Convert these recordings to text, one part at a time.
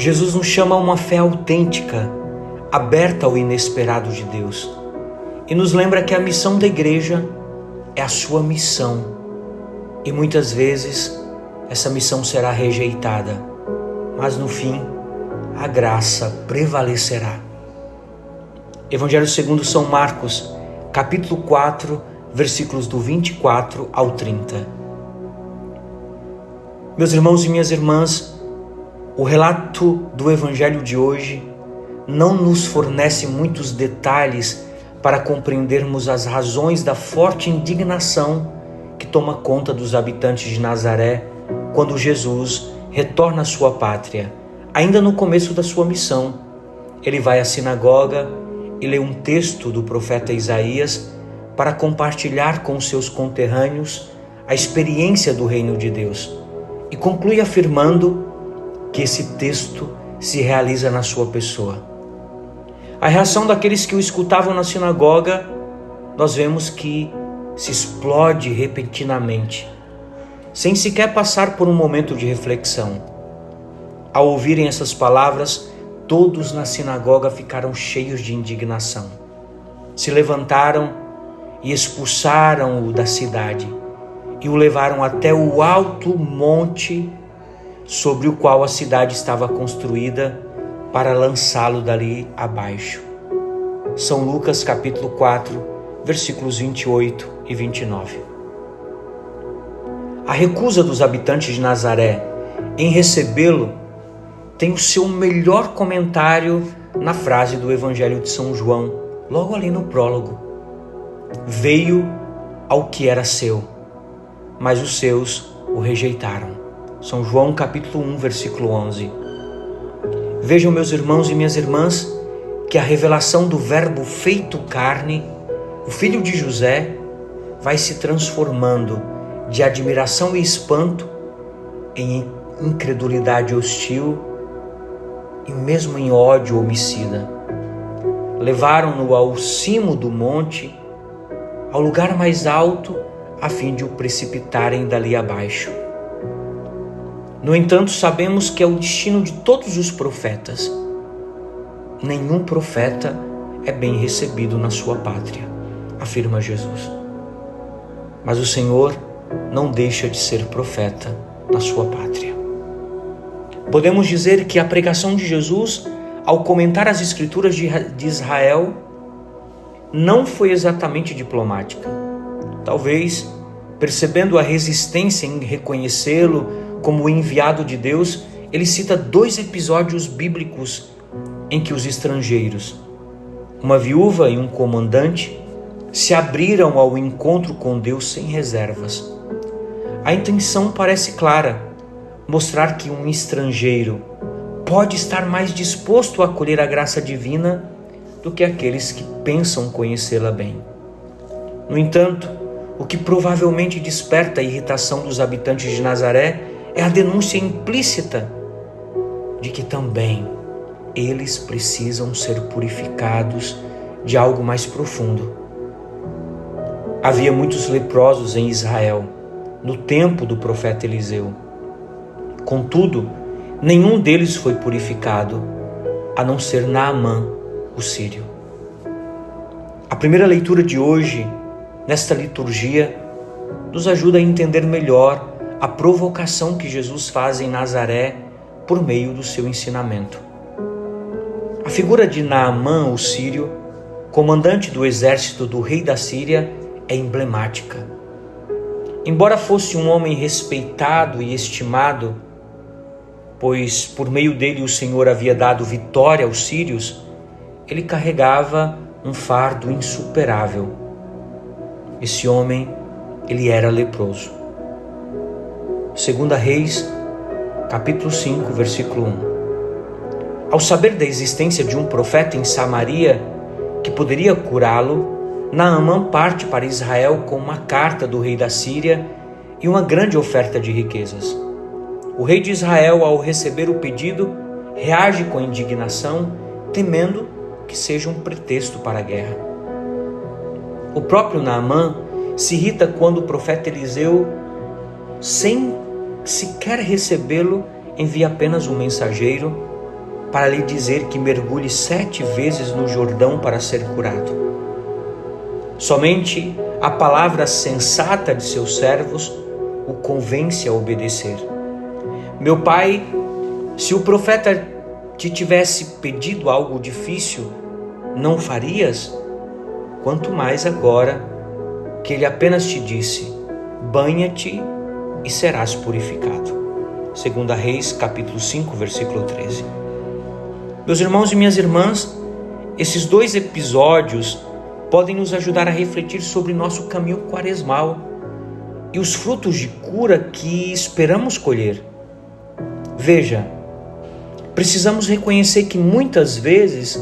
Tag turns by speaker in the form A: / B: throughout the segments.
A: Jesus nos chama a uma fé autêntica, aberta ao inesperado de Deus, e nos lembra que a missão da igreja é a sua missão, e muitas vezes essa missão será rejeitada, mas no fim a graça prevalecerá. Evangelho segundo São Marcos, capítulo 4, versículos do 24 ao 30. Meus irmãos e minhas irmãs, o relato do Evangelho de hoje não nos fornece muitos detalhes para compreendermos as razões da forte indignação que toma conta dos habitantes de Nazaré quando Jesus retorna à sua pátria. Ainda no começo da sua missão, ele vai à sinagoga e lê um texto do profeta Isaías para compartilhar com seus conterrâneos a experiência do reino de Deus, e conclui afirmando que esse texto se realiza na sua pessoa. A reação daqueles que o escutavam na sinagoga, nós vemos que se explode repentinamente, sem sequer passar por um momento de reflexão. Ao ouvirem essas palavras, todos na sinagoga ficaram cheios de indignação. Se levantaram e expulsaram-o da cidade e o levaram até o alto monte sobre o qual a cidade estava construída para lançá-lo dali abaixo. São Lucas capítulo 4, versículos 28 e 29. A recusa dos habitantes de Nazaré em recebê-lo tem o seu melhor comentário na frase do Evangelho de São João, logo ali no prólogo. Veio ao que era seu, mas os seus o rejeitaram. São João capítulo 1, versículo 11. Vejam, meus irmãos e minhas irmãs, que a revelação do Verbo feito carne, o Filho de José, vai se transformando de admiração e espanto em incredulidade hostil e mesmo em ódio homicida. Levaram-no ao cimo do monte, ao lugar mais alto, a fim de o precipitarem dali abaixo. No entanto, sabemos que é o destino de todos os profetas. Nenhum profeta é bem recebido na sua pátria, afirma Jesus. Mas o Senhor não deixa de ser profeta na sua pátria. Podemos dizer que a pregação de Jesus, ao comentar as Escrituras de Israel, não foi exatamente diplomática. Talvez, percebendo a resistência em reconhecê-lo como o enviado de Deus, ele cita 2 episódios bíblicos em que os estrangeiros, uma viúva e um comandante, se abriram ao encontro com Deus sem reservas. A intenção parece clara: mostrar que um estrangeiro pode estar mais disposto a acolher a graça divina do que aqueles que pensam conhecê-la bem. No entanto, o que provavelmente desperta a irritação dos habitantes de Nazaré é a denúncia implícita de que também eles precisam ser purificados de algo mais profundo. Havia muitos leprosos em Israel no tempo do profeta Eliseu. Contudo, nenhum deles foi purificado, a não ser Naamã, o sírio. A primeira leitura de hoje, nesta liturgia, nos ajuda a entender melhor a provocação que Jesus faz em Nazaré por meio do seu ensinamento. A figura de Naamã, o sírio, comandante do exército do rei da Síria, é emblemática. Embora fosse um homem respeitado e estimado, pois por meio dele o Senhor havia dado vitória aos sírios, ele carregava um fardo insuperável. Esse homem, ele era leproso. 2 Reis, capítulo 5, versículo 1. Ao saber da existência de um profeta em Samaria que poderia curá-lo, Naamã parte para Israel com uma carta do rei da Síria e uma grande oferta de riquezas. O rei de Israel, ao receber o pedido, reage com indignação, temendo que seja um pretexto para a guerra. O próprio Naamã se irrita quando o profeta Eliseu, sem sequer recebê-lo, envia apenas um mensageiro para lhe dizer que mergulhe 7 vezes no Jordão para ser curado. Somente a palavra sensata de seus servos o convence a obedecer. Meu pai, se o profeta te tivesse pedido algo difícil, não farias? Quanto mais agora que ele apenas te disse: banha-te e serás purificado. 2 Reis, capítulo 5, versículo 13. Meus irmãos e minhas irmãs, esses 2 episódios podem nos ajudar a refletir sobre nosso caminho quaresmal e os frutos de cura que esperamos colher. Veja, precisamos reconhecer que muitas vezes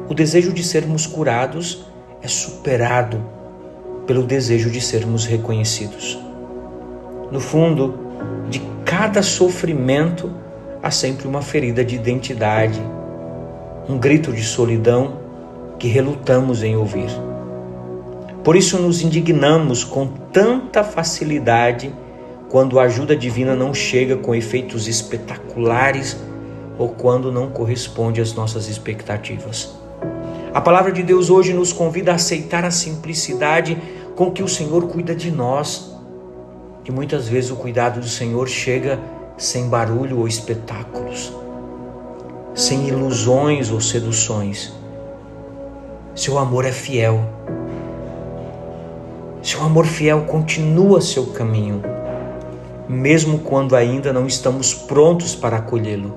A: o desejo de sermos curados é superado pelo desejo de sermos reconhecidos. No fundo, de cada sofrimento há sempre uma ferida de identidade, um grito de solidão que relutamos em ouvir. Por isso nos indignamos com tanta facilidade quando a ajuda divina não chega com efeitos espetaculares ou quando não corresponde às nossas expectativas. A palavra de Deus hoje nos convida a aceitar a simplicidade com que o Senhor cuida de nós. E muitas vezes o cuidado do Senhor chega sem barulho ou espetáculos, sem ilusões ou seduções. Seu amor é fiel. Seu amor fiel continua seu caminho, mesmo quando ainda não estamos prontos para acolhê-lo.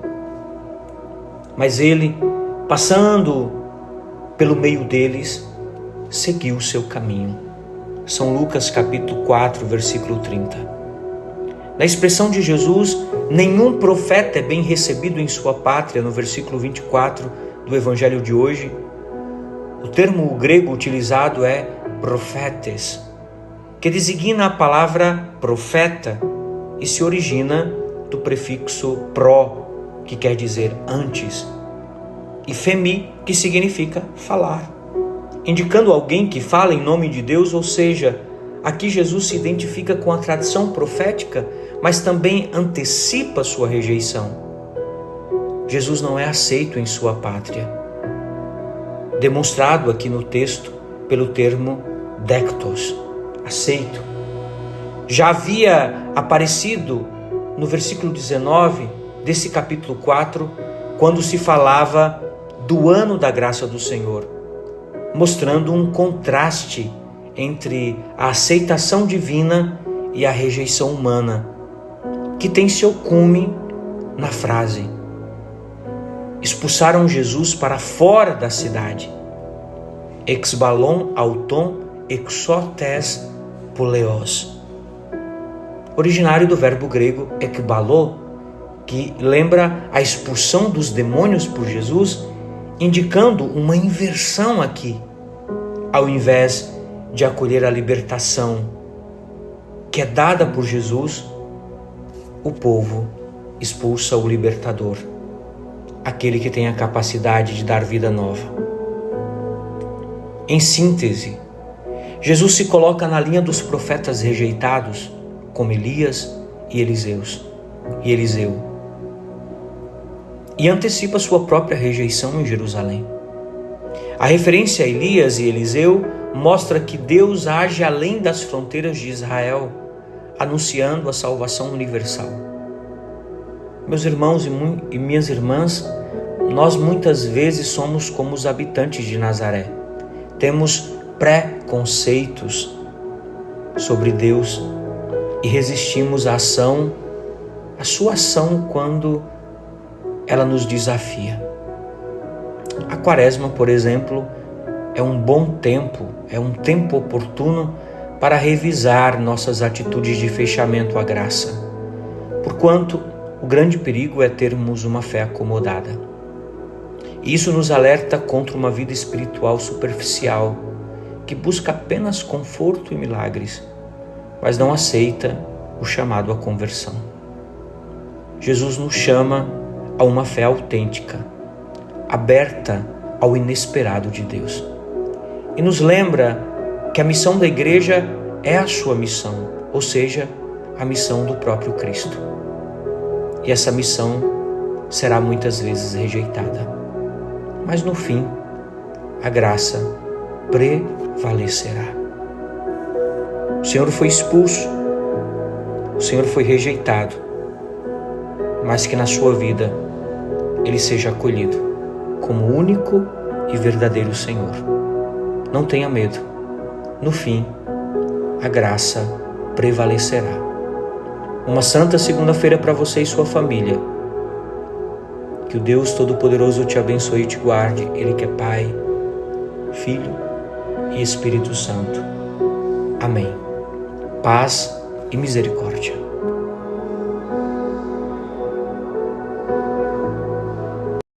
A: Mas ele, passando pelo meio deles, seguiu o seu caminho. São Lucas capítulo 4, versículo 30. Na expressão de Jesus, nenhum profeta é bem recebido em sua pátria, no versículo 24 do Evangelho de hoje, o termo grego utilizado é profetes, que designa a palavra profeta e se origina do prefixo pro, que quer dizer antes, e femi, que significa falar, indicando alguém que fala em nome de Deus, ou seja, aqui Jesus se identifica com a tradição profética, mas também antecipa sua rejeição. Jesus não é aceito em sua pátria, demonstrado aqui no texto pelo termo dektos, aceito. Já havia aparecido no versículo 19 desse capítulo 4, quando se falava do ano da graça do Senhor, mostrando um contraste entre a aceitação divina e a rejeição humana, que tem seu cume na frase: expulsaram Jesus para fora da cidade. Exbalon auton exotes poleos. Originário do verbo grego ekbalo, que lembra a expulsão dos demônios por Jesus, indicando uma inversão aqui. Ao invés de acolher a libertação que é dada por Jesus, o povo expulsa o libertador, aquele que tem a capacidade de dar vida nova. Em síntese, Jesus se coloca na linha dos profetas rejeitados, como Elias e Eliseu, e antecipa sua própria rejeição em Jerusalém. A referência a Elias e Eliseu mostra que Deus age além das fronteiras de Israel, anunciando a salvação universal. Meus irmãos e minhas irmãs, nós muitas vezes somos como os habitantes de Nazaré. Temos preconceitos sobre Deus e resistimos à sua ação quando ela nos desafia. A Quaresma, por exemplo, é um bom tempo, é um tempo oportuno para revisar nossas atitudes de fechamento à graça, porquanto o grande perigo é termos uma fé acomodada. Isso nos alerta contra uma vida espiritual superficial, que busca apenas conforto e milagres, mas não aceita o chamado à conversão. Jesus nos chama a uma fé autêntica, aberta ao inesperado de Deus. E nos lembra que a missão da igreja é a sua missão, ou seja, a missão do próprio Cristo. E essa missão será muitas vezes rejeitada. Mas no fim, a graça prevalecerá. O Senhor foi expulso, o Senhor foi rejeitado, mas que na sua vida Ele seja acolhido como único e verdadeiro Senhor. Não tenha medo. No fim, a graça prevalecerá. Uma santa segunda-feira para você e sua família. Que o Deus Todo-Poderoso te abençoe e te guarde. Ele que é Pai, Filho e Espírito Santo. Amém. Paz e misericórdia.